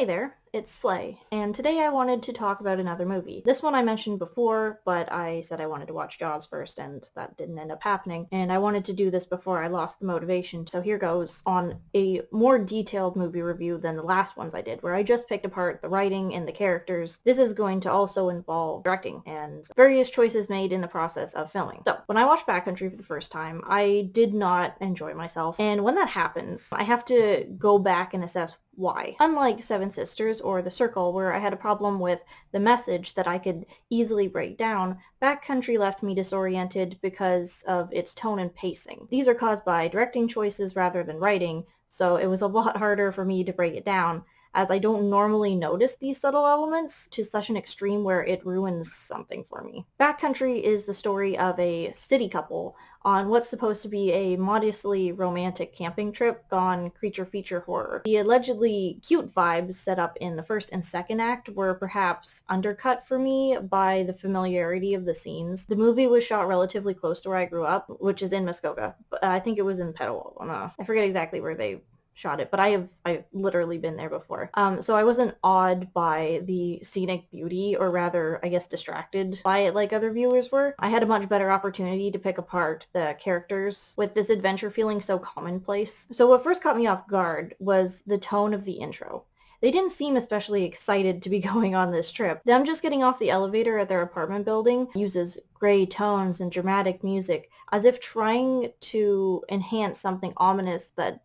Hey there, it's Slay, and today I wanted to talk about another movie. This one I mentioned before, but I said I wanted to watch Jaws first, and that didn't end up happening, and I wanted to do this before I lost the motivation, so here goes on a more detailed movie review than the last ones I did, where I just picked apart the writing and the characters. This is going to also involve directing and various choices made in the process of filming. So, when I watched Backcountry for the first time, I did not enjoy myself, and when that happens, I have to go back and assess why. Unlike Seven Sisters or The Circle, where I had a problem with the message that I could easily break down, Backcountry left me disoriented because of its tone and pacing. These are caused by directing choices rather than writing, so it was a lot harder for me to break it down, as I don't normally notice these subtle elements to such an extreme where it ruins something for me. Backcountry is the story of a city couple on what's supposed to be a modestly romantic camping trip gone creature feature horror. The allegedly cute vibes set up in the first and second act were perhaps undercut for me by the familiarity of the scenes. The movie was shot relatively close to where I grew up, which is in Muskoka, but I think it was in Petawawa. I forget exactly where they shot it, but I've literally been there before. So I wasn't awed by the scenic beauty, or rather, I guess, distracted by it like other viewers were. I had a much better opportunity to pick apart the characters with this adventure feeling so commonplace. So what first caught me off guard was the tone of the intro. They didn't seem especially excited to be going on this trip. Them just getting off the elevator at their apartment building uses gray tones and dramatic music, as if trying to enhance something ominous that's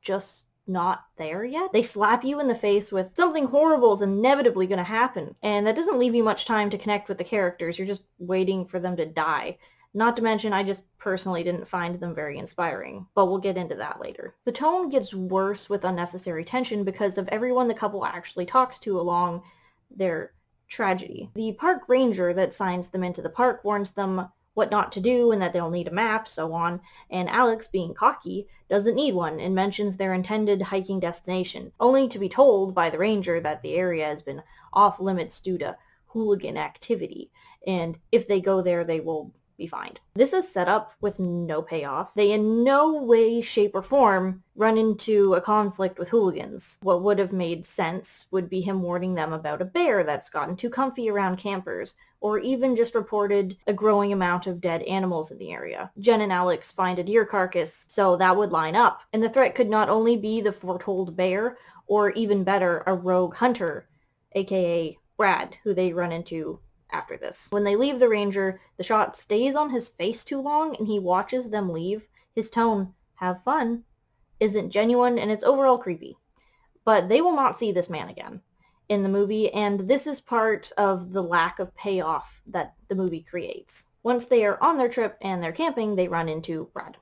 just not there yet. They slap you in the face with something horrible is inevitably going to happen, and that doesn't leave you much time to connect with the characters. You're just waiting for them to die. Not to mention, I just personally didn't find them very inspiring, but we'll get into that later. The tone gets worse with unnecessary tension because of everyone the couple actually talks to along their tragedy. The park ranger that signs them into the park warns them what not to do and that they'll need a map, so on, and Alex, being cocky, doesn't need one and mentions their intended hiking destination, only to be told by the ranger that the area has been off limits due to hooligan activity, and if they go there they will be fined. This is set up with no payoff. They in no way, shape, or form run into a conflict with hooligans. What would have made sense would be him warning them about a bear that's gotten too comfy around campers, or even just reported a growing amount of dead animals in the area. Jen and Alex find a deer carcass, so that would line up. And the threat could not only be the foretold bear, or even better, a rogue hunter, aka Brad, who they run into after this. When they leave the ranger, the shot stays on his face too long and he watches them leave. His tone, "have fun," isn't genuine and it's overall creepy. But they will not see this man again in the movie, and this is part of the lack of payoff that the movie creates. Once they are on their trip and they're camping, they run into Brad,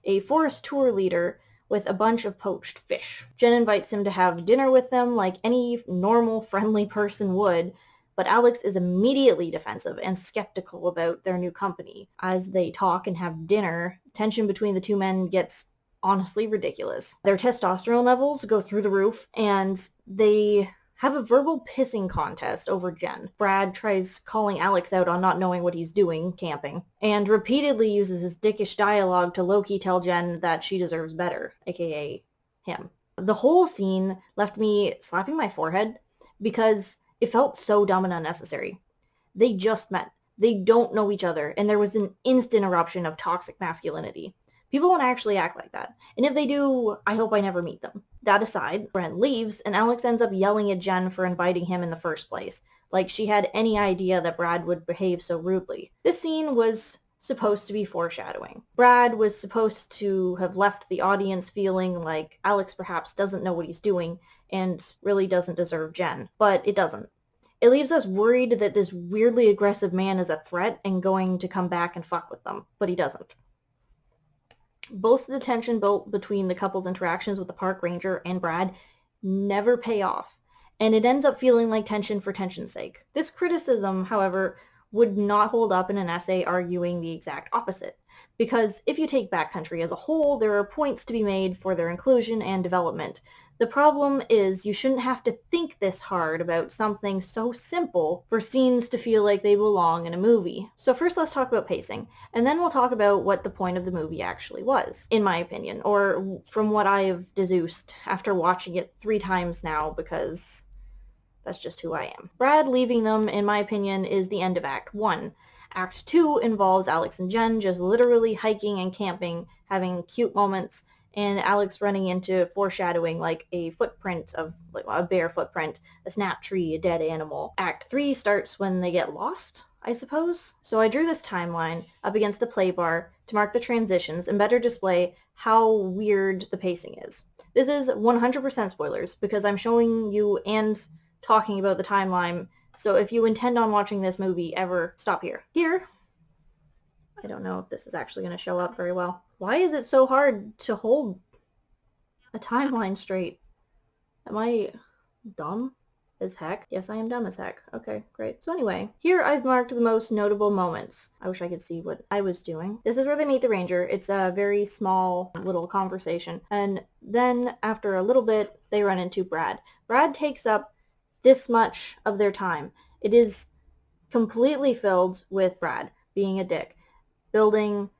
a forest tour leader with a bunch of poached fish. Jen invites him to have dinner with them like any normal, friendly person would, but Alex is immediately defensive and skeptical about their new company. As they talk and have dinner, tension between the two men gets honestly ridiculous. Their testosterone levels go through the roof, and they have a verbal pissing contest over Jen. Brad tries calling Alex out on not knowing what he's doing, camping, and repeatedly uses his dickish dialogue to low-key tell Jen that she deserves better, aka him. The whole scene left me slapping my forehead because it felt so dumb and unnecessary. They just met. They don't know each other, and there was an instant eruption of toxic masculinity. People don't actually act like that, and if they do, I hope I never meet them. That aside, Brent leaves, and Alex ends up yelling at Jen for inviting him in the first place, like she had any idea that Brad would behave so rudely. This scene was supposed to be foreshadowing. Brad was supposed to have left the audience feeling like Alex perhaps doesn't know what he's doing and really doesn't deserve Jen, but it doesn't. It leaves us worried that this weirdly aggressive man is a threat and going to come back and fuck with them, but he doesn't. Both the tension built between the couple's interactions with the park ranger and Brad never pay off, and it ends up feeling like tension for tension's sake. This criticism, however, would not hold up in an essay arguing the exact opposite. Because if you take Backcountry as a whole, there are points to be made for their inclusion and development. The problem is you shouldn't have to think this hard about something so simple for scenes to feel like they belong in a movie. So first let's talk about pacing, and then we'll talk about what the point of the movie actually was, in my opinion, or from what I have deduced after watching it 3 times now, because that's just who I am. Brad leaving them, in my opinion, is the end of Act 1. Act 2 involves Alex and Jen just literally hiking and camping, having cute moments, and Alex running into foreshadowing like a footprint of, like a bear footprint, a snap tree, a dead animal. Act 3 starts when they get lost, I suppose. So I drew this timeline up against the play bar to mark the transitions and better display how weird the pacing is. This is 100% spoilers because I'm showing you and talking about the timeline, so if you intend on watching this movie ever, stop here. Here, I don't know if this is actually going to show up very well. Why is it so hard to hold a timeline straight? Am I dumb as heck? Yes, I am dumb as heck. Okay, great. So anyway, here I've marked the most notable moments. I wish I could see what I was doing. This is where they meet the ranger. It's a very small little conversation. And then after a little bit, they run into Brad. Brad takes up this much of their time. It is completely filled with Brad being a dick, building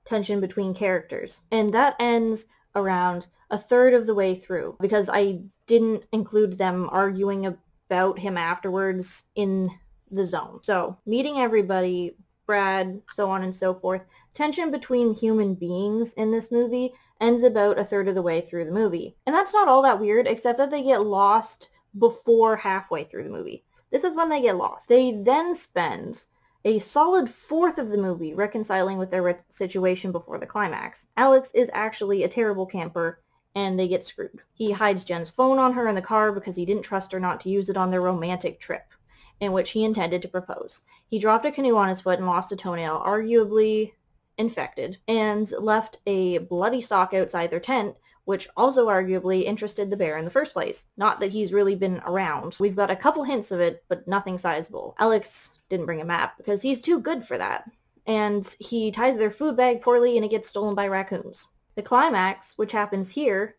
tension between characters. And that ends around a third of the way through because I didn't include them arguing about him afterwards in the zone. So meeting everybody, Brad, so on and so forth. Tension between human beings in this movie ends about a third of the way through the movie. And that's not all that weird, except that they get lost before halfway through the movie. This is when they get lost. They then spend a solid fourth of the movie reconciling with their situation before the climax. Alex is actually a terrible camper, and they get screwed. He hides Jen's phone on her in the car because he didn't trust her not to use it on their romantic trip, in which he intended to propose. He dropped a canoe on his foot and lost a toenail, arguably infected, and left a bloody sock outside their tent, which also arguably interested the bear in the first place. Not that he's really been around. We've got a couple hints of it, but nothing sizable. Alex didn't bring a map because he's too good for that. And he ties their food bag poorly and it gets stolen by raccoons. The climax, which happens here,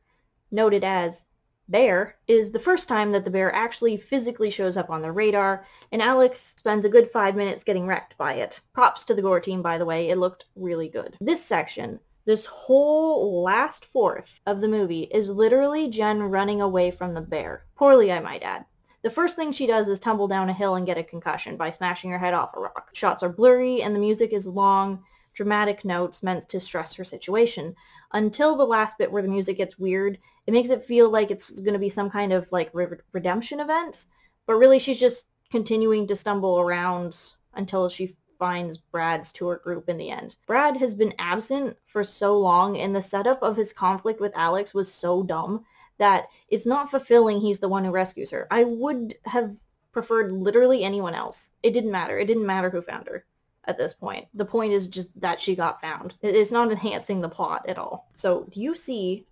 noted as bear, is the first time that the bear actually physically shows up on their radar, and Alex spends a good 5 minutes getting wrecked by it. Props to the gore team, by the way. It looked really good. This section, this whole last fourth of the movie, is literally Jen running away from the bear. Poorly, I might add. The first thing she does is tumble down a hill and get a concussion by smashing her head off a rock. Shots are blurry and the music is long, dramatic notes meant to stress her situation. Until the last bit where the music gets weird, it makes it feel like it's going to be some kind of like redemption event, but really she's just continuing to stumble around until she finds Brad's tour group in the end. Brad has been absent for so long, and the setup of his conflict with Alex was so dumb that it's not fulfilling he's the one who rescues her. I would have preferred literally anyone else. It didn't matter. It didn't matter who found her at this point. The point is just that she got found. It's not enhancing the plot at all. So do you see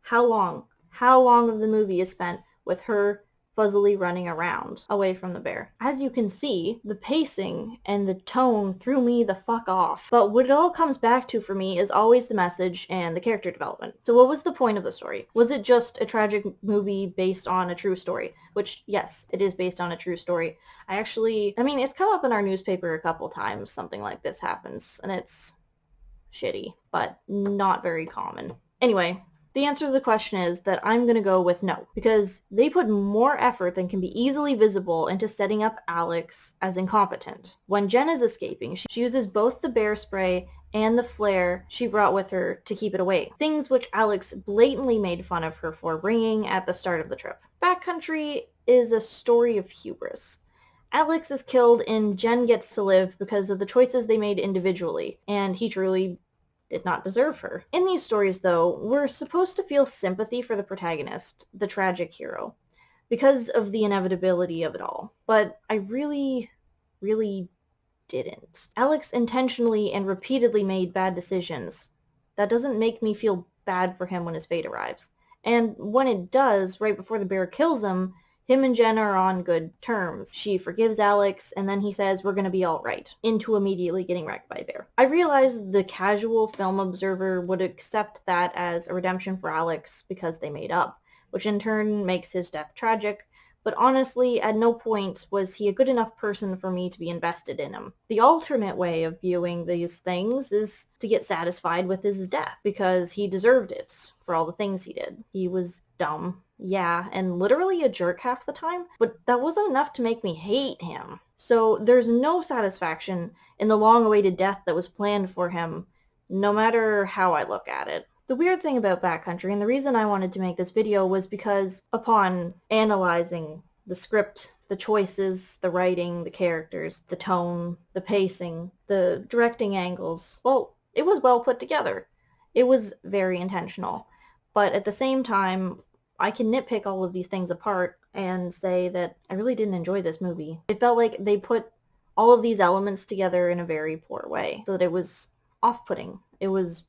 how long of the movie is spent with her fuzzily running around away from the bear? As you can see, the pacing and the tone threw me the fuck off. But what it all comes back to for me is always the message and the character development. So what was the point of the story? Was it just a tragic movie based on a true story? Which, yes, it is based on a true story. It's come up in our newspaper a couple times, something like this happens, and it's shitty, but not very common. Anyway, the answer to the question is that I'm going to go with no, because they put more effort than can be easily visible into setting up Alex as incompetent. When Jen is escaping, she uses both the bear spray and the flare she brought with her to keep it away, things which Alex blatantly made fun of her for bringing at the start of the trip. Backcountry is a story of hubris. Alex is killed and Jen gets to live because of the choices they made individually, and he truly did not deserve her. In these stories, though, we're supposed to feel sympathy for the protagonist, the tragic hero, because of the inevitability of it all. But I really didn't. Alex intentionally and repeatedly made bad decisions. That doesn't make me feel bad for him when his fate arrives. And when it does, right before the bear kills him, Him and Jen are on good terms. She forgives Alex, and then he says, we're gonna be alright, into immediately getting wrecked by a bear. I realize the casual film observer would accept that as a redemption for Alex because they made up, which in turn makes his death tragic, but honestly, at no point was he a good enough person for me to be invested in him. The alternate way of viewing these things is to get satisfied with his death, because he deserved it for all the things he did. He was dumb, yeah, and literally a jerk half the time, but that wasn't enough to make me hate him. So there's no satisfaction in the long-awaited death that was planned for him, no matter how I look at it. The weird thing about Backcountry, and the reason I wanted to make this video, was because upon analyzing the script, the choices, the writing, the characters, the tone, the pacing, the directing angles, well, it was well put together. It was very intentional. But at the same time, I can nitpick all of these things apart and say that I really didn't enjoy this movie. It felt like they put all of these elements together in a very poor way, so that it was off-putting. It was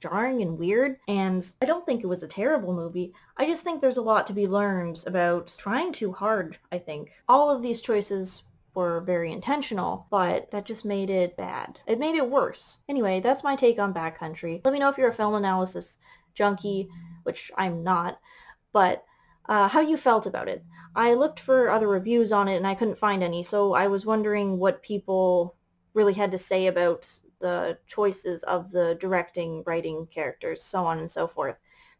jarring and weird, and I don't think it was a terrible movie. I just think there's a lot to be learned about trying too hard, I think. All of these choices were very intentional, but that just made it bad. It made it worse. Anyway, that's my take on Backcountry. Let me know if you're a film analysis junkie, which I'm not, but how you felt about it. I looked for other reviews on it and I couldn't find any, so I was wondering what people really had to say about the choices of the directing, writing, characters, so on and so forth.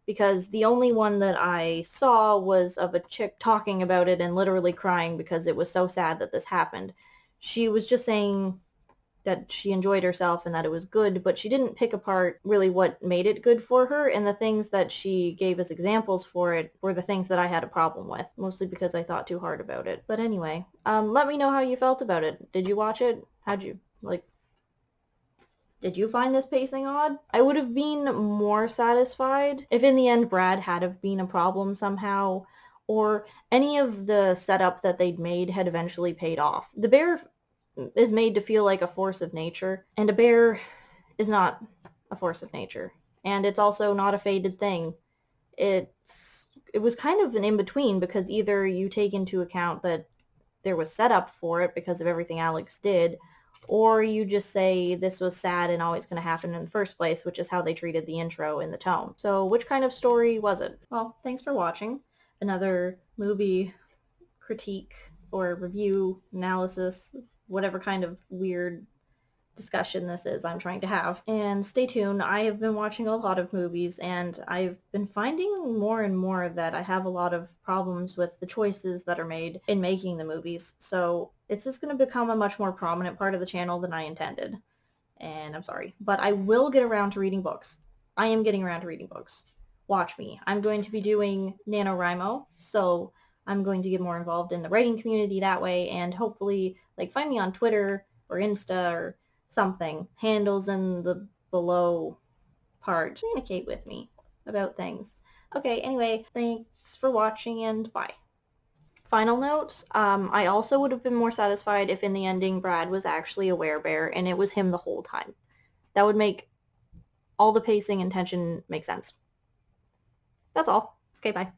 Because the only one that I saw was of a chick talking about it and literally crying because it was so sad that this happened. She was just saying that she enjoyed herself and that it was good, but she didn't pick apart really what made it good for her, and the things that she gave as examples for it were the things that I had a problem with, mostly because I thought too hard about it. But anyway, let me know how you felt about it. Did you watch it? How'd you, did you find this pacing odd? I would have been more satisfied if in the end Brad had have been a problem somehow, or any of the setup that they'd made had eventually paid off. The bear is made to feel like a force of nature, and a bear is not a force of nature. And it's also not a fated thing. It was kind of an in-between, because either you take into account that there was setup for it because of everything Alex did, or you just say this was sad and always going to happen in the first place, which is how they treated the intro in the tone. So which kind of story was it? Well, thanks for watching another movie critique or review, analysis, whatever kind of weird discussion this is I'm trying to have. And stay tuned. I have been watching a lot of movies, and I've been finding more and more that I have a lot of problems with the choices that are made in making the movies. So it's just going to become a much more prominent part of the channel than I intended. And I'm sorry. But I will get around to reading books. I am getting around to reading books. Watch me. I'm going to be doing NaNoWriMo, so I'm going to get more involved in the writing community that way, and hopefully, find me on Twitter or Insta or something. Handles in the below part. Communicate with me about things. Okay, anyway, thanks for watching, and bye. Final note, I also would have been more satisfied if in the ending Brad was actually a werebear and it was him the whole time. That would make all the pacing and tension make sense. That's all. Okay, bye.